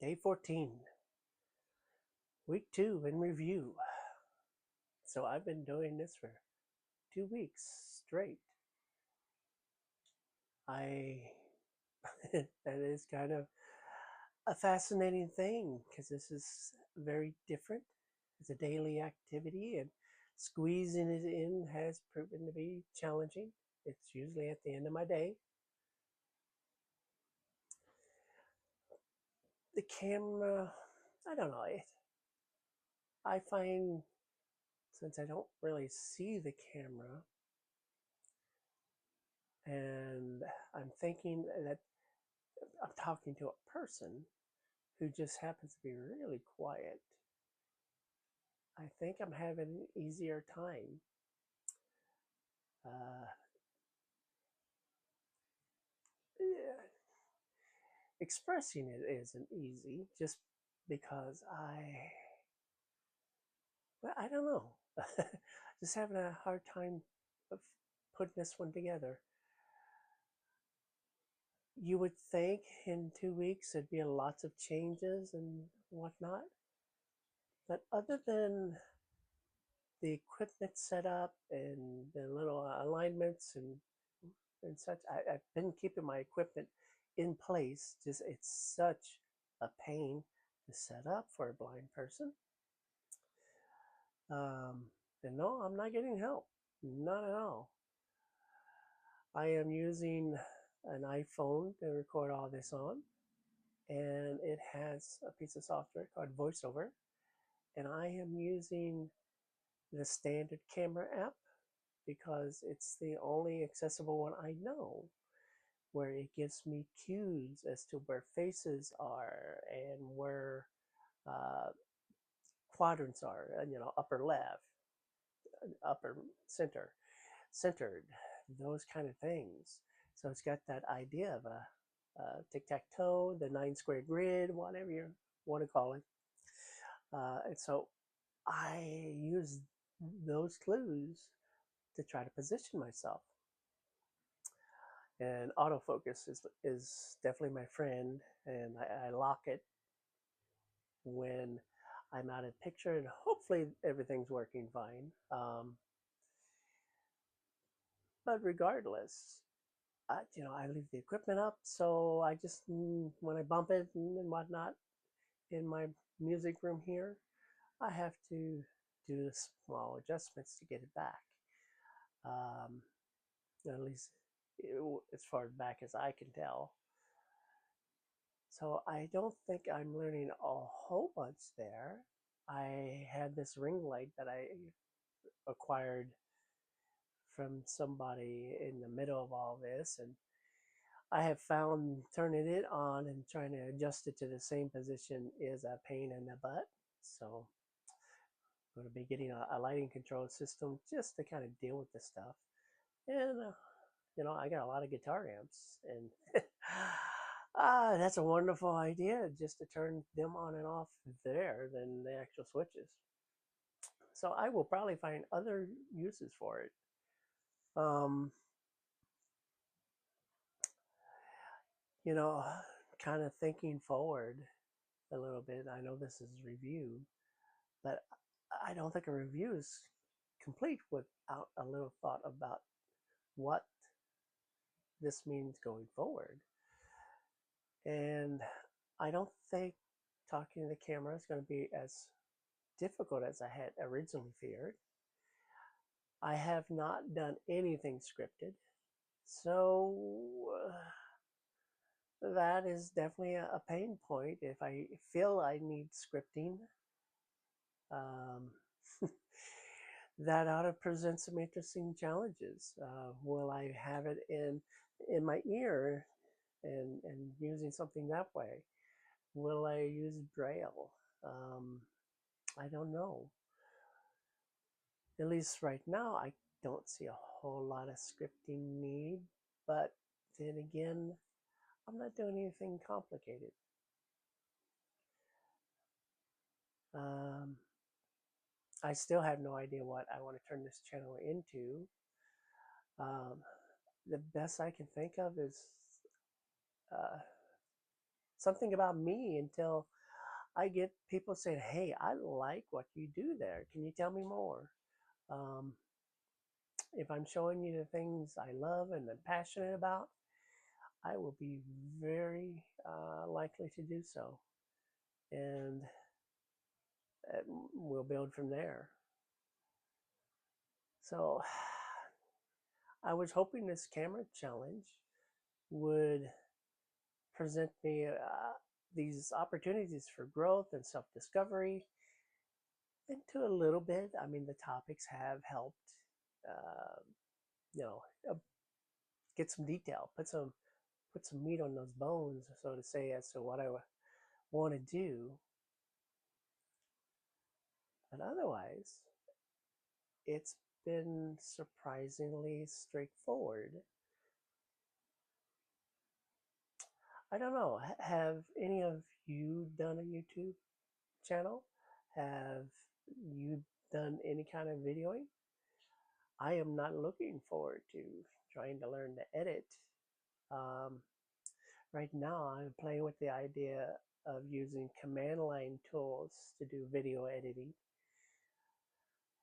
Day 14, week 2 in review. So I've been doing this for 2 weeks straight. I that is kind of a fascinating thing because this is very different. It's a daily activity, and squeezing it in has proven to be challenging. It's usually at the end of my day. The camera, I don't know. I find since I don't really see the camera, and I'm thinking that I'm talking to a person who just happens to be really quiet, I think I'm having an easier time uh, yeah, expressing it isn't easy just because well, I don't know. Just having a hard time of putting this one together. You would think in 2 weeks there'd be lots of changes and whatnot, but other than the equipment setup and the little alignments and such. I've been keeping my equipment in place. Just it's such a pain to set up for a blind person. Um, and no, I'm not getting help. Not at all. I am using an iPhone to record all this on, and it has a piece of software called VoiceOver. And I am using the standard camera app because it's the only accessible one I know, where it gives me cues as to where faces are and where uh, quadrants are, upper left, upper center, centered, those kind of things. So it's got that idea of a tic-tac-toe, the 9 square grid, whatever you want to call it. And so I use those clues to try to position myself. And autofocus is definitely my friend, and I lock it when I'm out of picture, and hopefully everything's working fine. But regardless, I leave the equipment up, so I just when I bump it and whatnot in my music room here, I have to do small adjustments to get it back. Um, at least as far back as I can tell. So I don't think I'm learning a whole bunch there. I had this ring light that I acquired from somebody in the middle of all this, and I have found turning it on and trying to adjust it to the same position is a pain in the butt. So I'm going to be getting a lighting control system just to kind of deal with this stuff. And I got a lot of guitar amps, and that's a wonderful idea just to turn them on and off there than the actual switches. So I will probably find other uses for it. Um, you know, kind of thinking forward a little bit. I know this is review, but I don't think a review is complete without a little thought about what this means going forward. And I don't think talking to the camera is going to be as difficult as I had originally feared. I have not done anything scripted, so that is definitely a pain point. If I feel I need scripting, um, that ought to present some interesting challenges. Will I have it in my ear and using something that way? Will I use Braille? I don't know. At least right now, I don't see a whole lot of scripting need. But then again, I'm not doing anything complicated. Um, I still have no idea what I want to turn this channel into. Um, the best I can think of is uh, something about me until I get people saying, "Hey, I like what you do there. Can you tell me more?" Um, if I'm showing you the things I love and I'm passionate about, I will be very likely to do so, and we'll build from there. So, I was hoping this camera challenge would present me these opportunities for growth and self-discovery. And to a little bit, I mean, the topics have helped, uh, you know, get some detail, put some meat on those bones, so to say, as to what I want to do. But otherwise, it's been surprisingly straightforward. I don't know. Have any of you done a YouTube channel? Have you done any kind of videoing? I am not looking forward to trying to learn to edit. Um, right now, I'm playing with the idea of using command line tools to do video editing,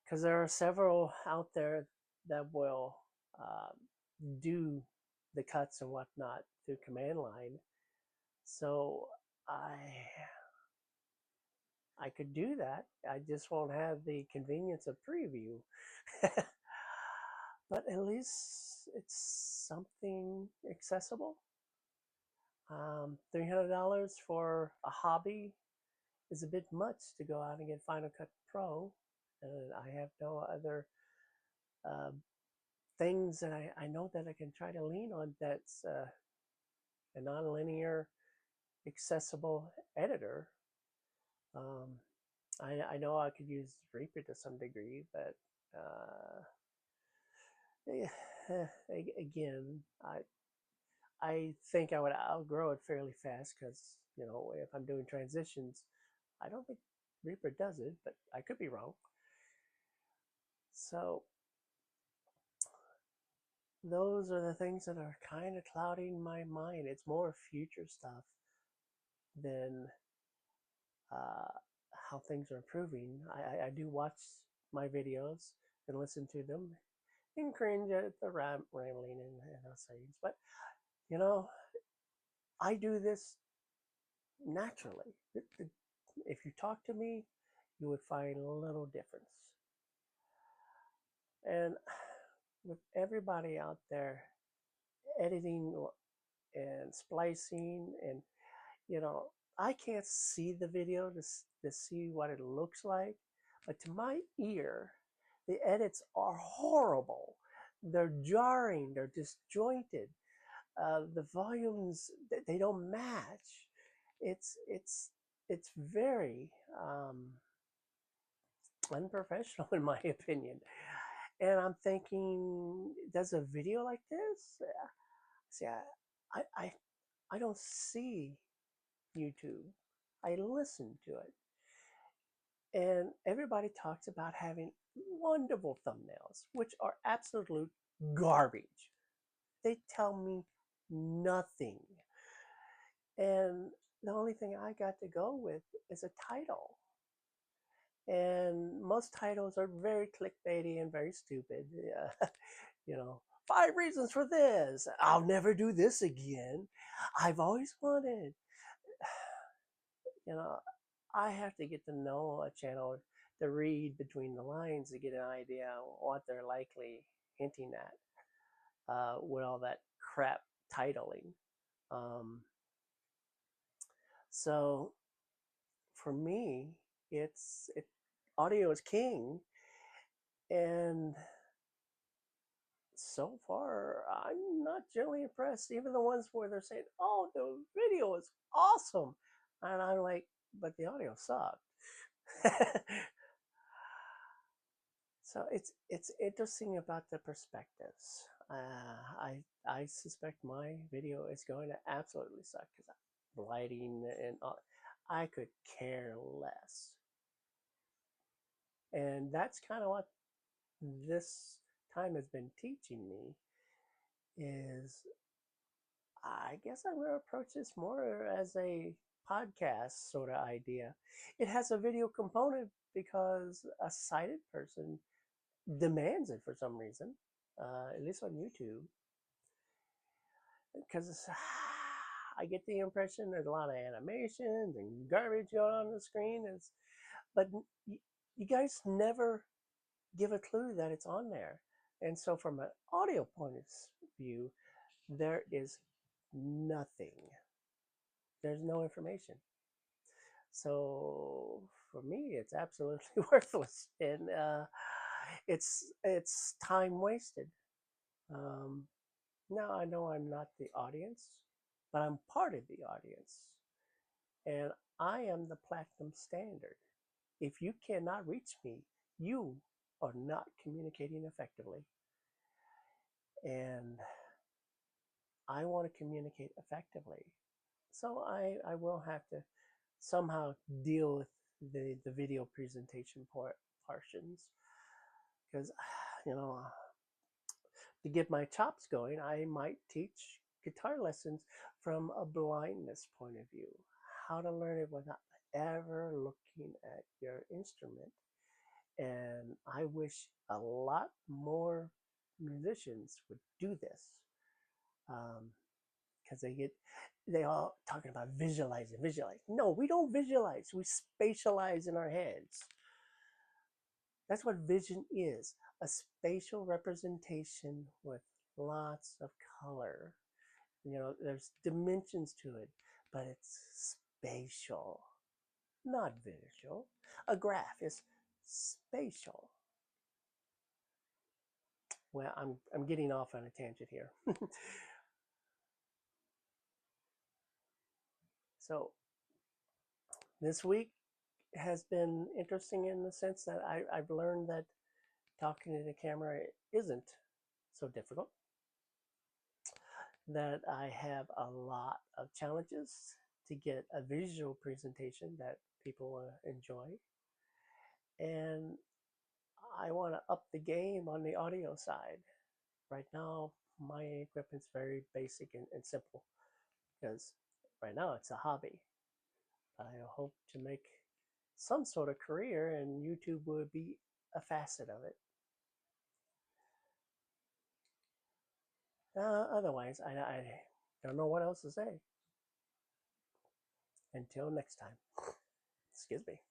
because there are several out there that will uh, do the cuts and whatnot through command line. So I could do that. I just won't have the convenience of preview. But at least it's something accessible. $300 for a hobby is a bit much to go out and get Final Cut Pro. And I have no other uh, things that I know that I can try to lean on that's a nonlinear, accessible editor. Um, I know I could use Reaper to some degree, but again, I think I would outgrow it fairly fast because, if I'm doing transitions, I don't think Reaper does it, but I could be wrong. So those are the things that are kind of clouding my mind. It's more future stuff than uh, how things are improving. I do watch my videos and listen to them and cringe at the rambling and those things. But, you know, I do this naturally. If you talk to me, you would find a little difference. And with everybody out there editing and splicing, and you know, I can't see the video to see what it looks like, but to my ear, the edits are horrible. They're jarring. They're disjointed. The volumes, they don't match. It's very unprofessional in my opinion. And I'm thinking, does a video like this? See, I I don't see YouTube. I listen to it, and everybody talks about having wonderful thumbnails, which are absolute garbage. They tell me nothing, and the only thing I got to go with is a title. And most titles are very clickbaity and very stupid. You know, 5 reasons for this. I'll never do this again. I've always wanted. You know, I have to get to know a channel to read between the lines to get an idea of what they're likely hinting at with all that crap titling. Um, so for me, audio is king, and so far, I'm not generally impressed. Even the ones where they're saying, "Oh, the video is awesome," and I'm like, "But the audio sucked." So it's interesting about the perspectives. I suspect my video is going to absolutely suck because lighting and all. I could care less, and that's kind of what this time has been teaching me is I guess I'm going to approach this more as a podcast sort of idea. It has a video component because a sighted person demands it for some reason, at least on YouTube. Because I get the impression there's a lot of animations and garbage going on the screen. But you guys never give a clue that it's on there. And so, from an audio point of view, there is nothing. There's no information. So for me, it's absolutely worthless, and it's time wasted. Um, now I know I'm not the audience, but I'm part of the audience, and I am the platinum standard. If you cannot reach me, you are not communicating effectively, and I want to communicate effectively. So I will have to somehow deal with the video presentation portions because you know to get my chops going, I might teach guitar lessons from a blindness point of view, how to learn it without ever looking at your instrument. And I wish a lot more musicians would do this. Because they all talking about visualize. No, we don't visualize. We spatialize in our heads. That's what vision is, a spatial representation with lots of color. There's dimensions to it, but it's spatial, not visual. A graph is spatial. Well, I'm getting off on a tangent here. So this week has been interesting in the sense that I've learned that talking to the camera isn't so difficult, that I have a lot of challenges to get a visual presentation that people enjoy. And I want to up the game on the audio side. Right now, my equipment's very basic and simple because right now it's a hobby. I hope to make some sort of career, and YouTube would be a facet of it. Otherwise, I don't know what else to say. Until next time. Excuse me.